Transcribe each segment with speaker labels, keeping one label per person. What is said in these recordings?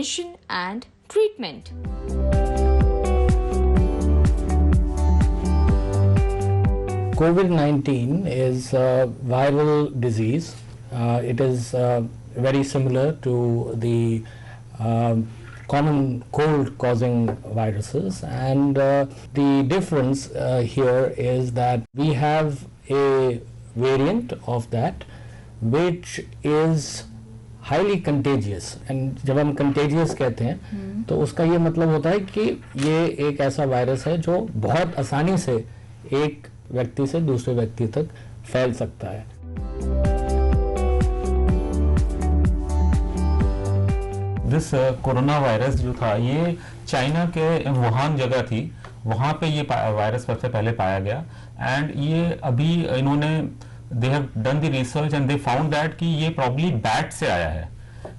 Speaker 1: prevention and treatment.
Speaker 2: COVID-19 is a viral disease. It is very similar to the common cold causing viruses, and the difference here is that we have a variant of that which is highly contagious. and जब हम contagious कहते हैं तो उसका ये मतलब होता है कि ये एक ऐसा वायरस है जो बहुत आसानी से एक व्यक्ति से दूसरे व्यक्ति तक फैल सकता है।
Speaker 3: दिस कोरोना वायरस जो था ये चाइना के वुहान जगह थी, वहाँ पे ये वायरस सबसे पहले पाया गया। एंड ये अभी इन्होंने they have done the research and they found that कि ये प्रॉब्ली बैट से आया है।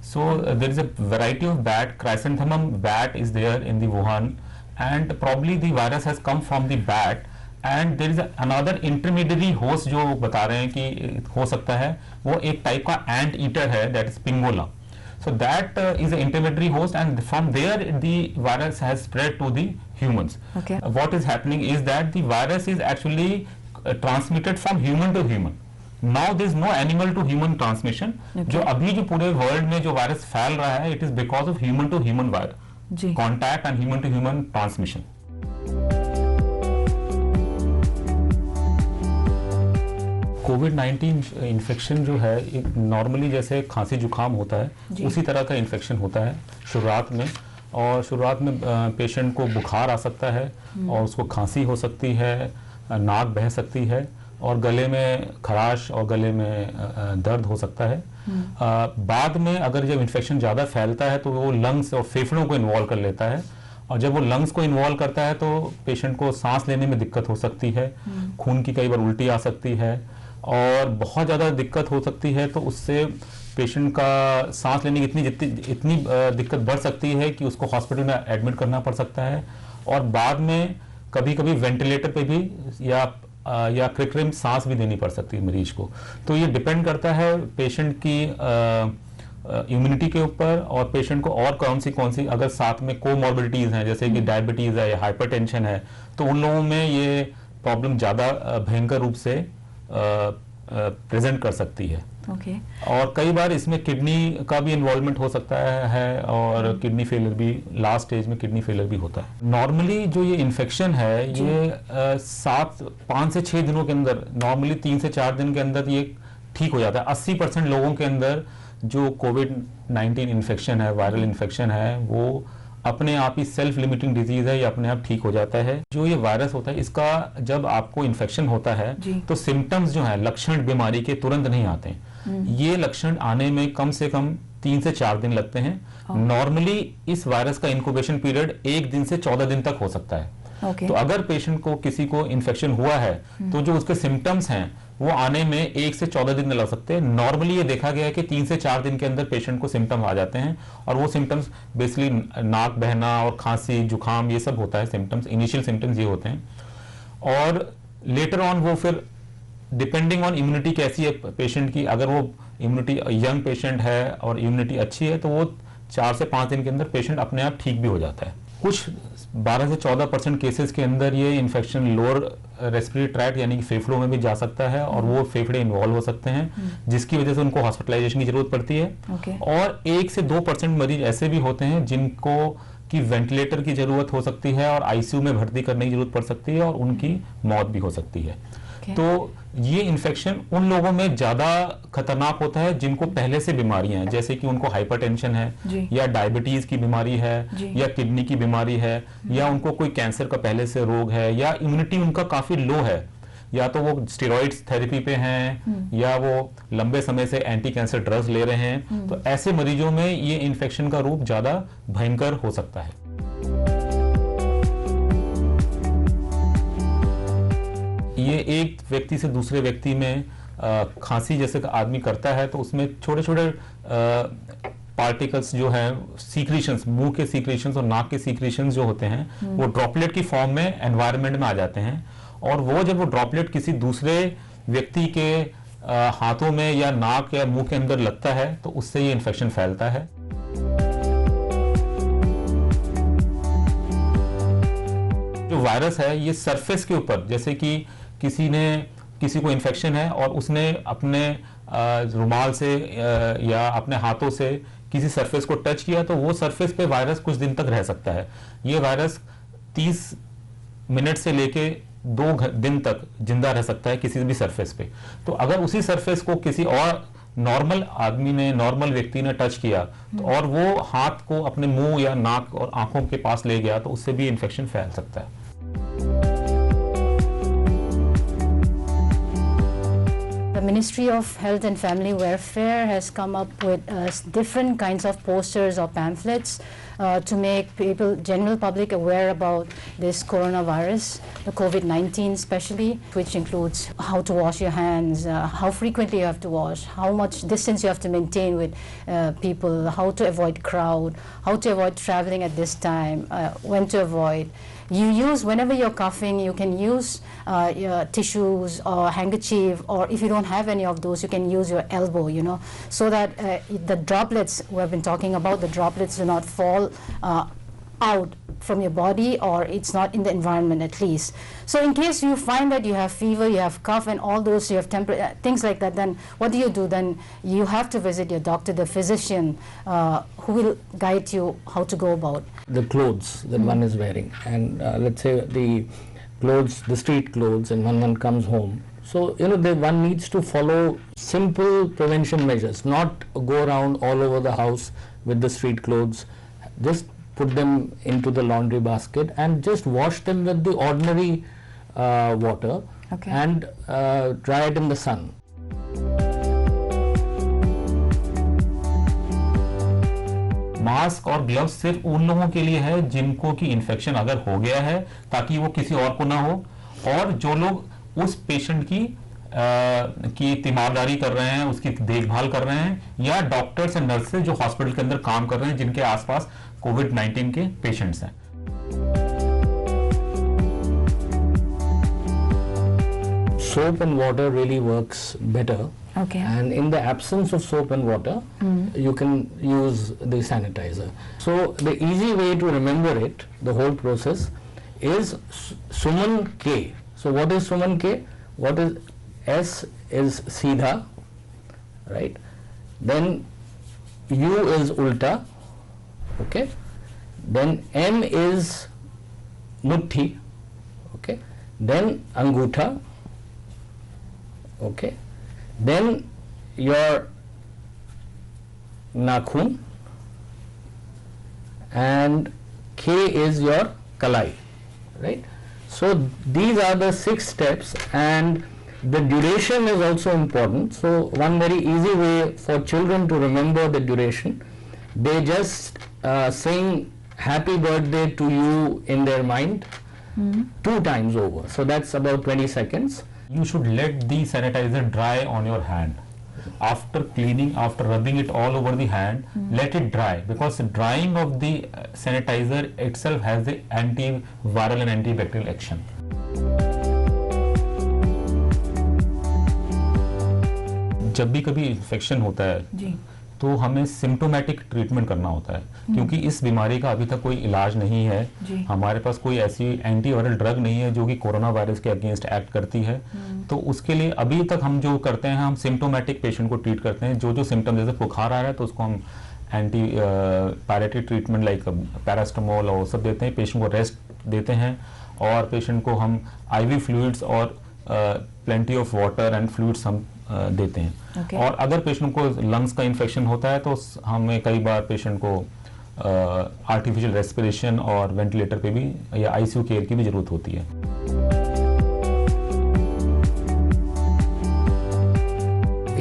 Speaker 3: So there is a variety of bat, chrysanthemum bat is there in the Wuhan and probably the virus has come from the bat and there is another intermediary host जो बता रहे हैं कि हो सकता है वो एक टाइप का एंट ईटर है, दैट इज पिंगोला। So that is an intermediary host, and from there the virus has spread to the humans.
Speaker 1: Okay.
Speaker 3: What is happening is that the virus is actually transmitted from human to human. Now there is no animal to human transmission.
Speaker 1: Okay.
Speaker 3: जो अभी जो पूरे world में जो virus फैल रहा है, it is because of human to human contact and human to human transmission. Covid infection जो है नॉर्मली जैसे खांसी जुकाम होता है उसी तरह का इन्फेक्शन होता है शुरुआत में, और शुरुआत में पेशेंट को बुखार आ सकता है और उसको खांसी हो सकती है, नाक बह सकती है और गले में खराश और गले में दर्द हो सकता है। बाद में अगर जब इन्फेक्शन ज़्यादा फैलता है तो वो लंग्स और फेफड़ों को इन्वॉल्व कर लेता है, और जब वो लंग्स को इन्वॉल्व करता है तो पेशेंट को सांस लेने में दिक्कत हो सकती है, खून की कई बार उल्टी आ सकती है और बहुत ज़्यादा दिक्कत हो सकती है। तो उससे पेशेंट का सांस लेने की इतनी दिक्कत बढ़ सकती है कि उसको हॉस्पिटल में एडमिट करना पड़ सकता है, और बाद में कभी कभी वेंटिलेटर पे भी या कृत्रिम सांस भी देनी पड़ सकती है मरीज को। तो ये डिपेंड करता है पेशेंट की इम्यूनिटी के ऊपर और पेशेंट को और कौन सी अगर साथ में कोमॉर्बिडिटीज़ हैं जैसे कि डायबिटीज़ है या हाइपरटेंशन है तो उन लोगों में ये प्रॉब्लम ज़्यादा भयंकर रूप से प्रेजेंट कर सकती है।
Speaker 1: Okay.
Speaker 3: और कई बार इसमें किडनी का भी इन्वॉल्वमेंट हो सकता है और किडनी फेलियर भी, लास्ट स्टेज में किडनी फेलियर भी होता है। नॉर्मली जो ये इन्फेक्शन है ये 5 से 6 दिनों के अंदर, नॉर्मली 3 से 4 दिन के अंदर ये ठीक हो जाता है। 80% लोगों के अंदर जो कोविड-19 इन्फेक्शन है, वायरल इन्फेक्शन है, वो अपने आप ही सेल्फ लिमिटिंग डिजीज है, ये अपने आप ठीक हो जाता है। जो ये वायरस होता है इसका जब आपको इन्फेक्शन होता है तो सिम्टम्स जो है, लक्षण बीमारी के तुरंत नहीं आते हैं। ये लक्षण आने में कम से कम 3 से 4 दिन लगते हैं। नॉर्मली इस वायरस का इंक्यूबेशन पीरियड 1 दिन से 14 दिन तक हो सकता है। तो अगर पेशेंट को किसी को इन्फेक्शन हुआ है तो जो उसके सिम्टम्स हैं वो आने में 1 से 14 दिन लग सकते हैं। नॉर्मली ये देखा गया है कि 3 से 4 दिन के अंदर पेशेंट को सिम्टम आ जाते हैं, और वो सिम्टम्स बेसिकली नाक बहना और खांसी जुकाम ये सब होता है। सिम्टम्स, इनिशियल सिम्टम्स ये होते हैं, और लेटर ऑन वो फिर डिपेंडिंग ऑन इम्यूनिटी कैसी है पेशेंट की, अगर वो इम्यूनिटी यंग पेशेंट है और इम्यूनिटी अच्छी है तो वो 4 से 5 दिन के अंदर पेशेंट अपने आप ठीक भी हो जाता है। कुछ 12 से 14% केसेस के अंदर ये इन्फेक्शन लोअर रेस्पिरेटरी ट्रैक्ट यानी कि फेफड़ों में भी जा सकता है और वो फेफड़े इन्वॉल्व हो सकते हैं, जिसकी वजह से उनको हॉस्पिटलाइजेशन की जरूरत पड़ती है। और 1 से 2% मरीज ऐसे भी होते हैं जिनको की वेंटिलेटर की जरूरत हो सकती है और आईसीयू में भर्ती करने की जरूरत पड़ सकती है और उनकी मौत भी हो सकती है। तो ये इन्फेक्शन उन लोगों में ज्यादा खतरनाक होता है जिनको पहले से बीमारियां हैं, जैसे कि उनको हाइपरटेंशन है या डायबिटीज की बीमारी है या किडनी की बीमारी है या उनको कोई कैंसर का पहले से रोग है या इम्यूनिटी उनका काफी लो है, या तो वो स्टेरॉइड्स थेरेपी पे हैं या वो लंबे समय से एंटी कैंसर ड्रग्स ले रहे हैं। तो ऐसे मरीजों में ये इन्फेक्शन का रूप ज्यादा भयंकर हो सकता है। ये एक व्यक्ति से दूसरे व्यक्ति में खांसी जैसे आदमी करता है तो उसमें छोटे छोटे पार्टिकल्स जो है, सीक्रेशंस, मुंह के सीक्रेशंस और नाक के सीक्रेशंस जो होते हैं वो ड्रॉपलेट की फॉर्म में एनवायरनमेंट में आ जाते हैं, और वो जब वो ड्रॉपलेट किसी दूसरे व्यक्ति के हाथों में या नाक या मुंह के अंदर लगता है तो उससे ये इन्फेक्शन फैलता है। वायरस है ये सरफेस के ऊपर, जैसे कि किसी को इन्फेक्शन है और उसने अपने रुमाल से या अपने हाथों से किसी सरफेस को टच किया, तो वो सरफेस पे वायरस कुछ दिन तक रह सकता है। ये वायरस 30 मिनट से लेके 2 दिन तक जिंदा रह सकता है किसी भी सरफेस पे। तो अगर उसी सरफेस को किसी और नॉर्मल व्यक्ति ने टच किया तो और वो हाथ को अपने मुंह या नाक और आंखों के पास ले गया, तो उससे भी इन्फेक्शन फैल सकता है।
Speaker 4: The Ministry of Health and Family Welfare has come up with different kinds of posters or pamphlets to make general public aware about this coronavirus, the COVID-19 especially, which includes how to wash your hands, how frequently you have to wash, how much distance you have to maintain with people, how to avoid crowd, how to avoid traveling at this time, when to avoid. Whenever you're coughing, you can use your tissues or handkerchief, or if you don't have any of those, you can use your elbow, so that the droplets we have been talking about, the droplets do not fall out from your body, or it's not in the environment at least. So in case you find that you have fever, you have cough and all those, you have temperature, things like that, then what do? Then you have to visit your doctor, the physician, who will guide you how to go about.
Speaker 2: The clothes that one is wearing, and let's say the street clothes, and when one comes home. So, one needs to follow simple prevention measures, not go around all over the house with the street clothes. Just put them into the laundry basket and just wash them with the ordinary water,
Speaker 4: okay,
Speaker 2: and dry it in the sun.
Speaker 3: Mask और gloves सिर्फ उन लोगों के लिए है जिनको की infection अगर हो गया है, ताकि वो किसी और को ना हो, और जो लोग उस पेशेंट की तीमारदारी कर रहे हैं, उसकी देखभाल कर रहे हैं, या डॉक्टर्स एंड नर्सेज जो हॉस्पिटल के अंदर काम कर रहे हैं जिनके आसपास कोविड-19 के पेशेंट्स हैं।
Speaker 2: Soap and water really works better.
Speaker 4: Okay.
Speaker 2: And in the absence of soap and water, you can use the sanitizer. So the easy way to remember it, the whole process, is Suman K. So what is Suman K? What is S is Seedha, right? Then U is Ulta, okay? Then M is Mutti, okay? Then Angutha, okay? Then your nakhun, and K is your kalai, right? So these are the 6 steps, and the duration is also important. So one very easy way for children to remember the duration, they just sing happy birthday to you in their mind 2 times over. So that's about 20 seconds.
Speaker 3: You should let the sanitizer dry on your hand. After cleaning, after rubbing it all over the hand, let it dry, because the drying of the sanitizer itself has the antiviral and antibacterial action. जब भी कभी infection होता है
Speaker 4: जी,
Speaker 3: तो हमें symptomatic treatment करना होता है, क्योंकि इस बीमारी का अभी तक कोई इलाज नहीं है। हमारे पास कोई ऐसी एंटीवायरल ड्रग नहीं है जो कि कोरोना वायरस के अगेंस्ट एक्ट करती है। तो उसके लिए अभी तक हम जो करते हैं, हम सिम्टोमेटिक पेशेंट को ट्रीट करते हैं। जो सिम्टम, जैसे बुखार आ रहा है तो उसको हम एंटी पैरेटिव ट्रीटमेंट लाइक पैरास्टामोल और सब देते हैं, पेशेंट को रेस्ट देते हैं, और पेशेंट को हम IV फ्लूइड्स और plenty of water and fluids हम देते हैं। और अगर पेशेंट को लंग्स का इन्फेक्शन होता है तो हमें कई बार पेशेंट को आर्टिफिशियल रेस्पिरेशन और वेंटिलेटर पे भी या ICU केयर की भी जरूरत होती है।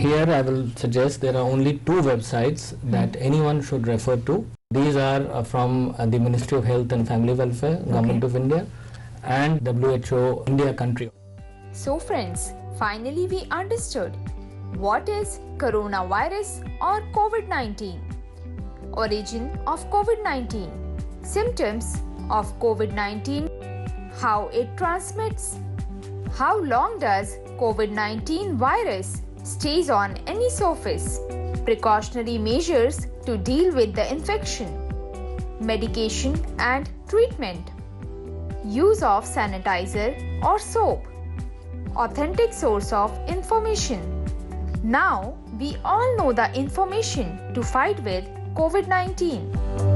Speaker 2: Here I will suggest there are only 2 websites that anyone should refer to. These are from the Ministry of Health and Family Welfare, Government of India, and WHO India country.
Speaker 1: So friends, finally we understood what is coronavirus or COVID-19, origin of COVID-19, symptoms of COVID-19, how it transmits, how long does COVID-19 virus stays on any surface, precautionary measures to deal with the infection, medication and treatment. use of sanitizer or soap, authentic source of information. Now we all know the information to fight with COVID-19.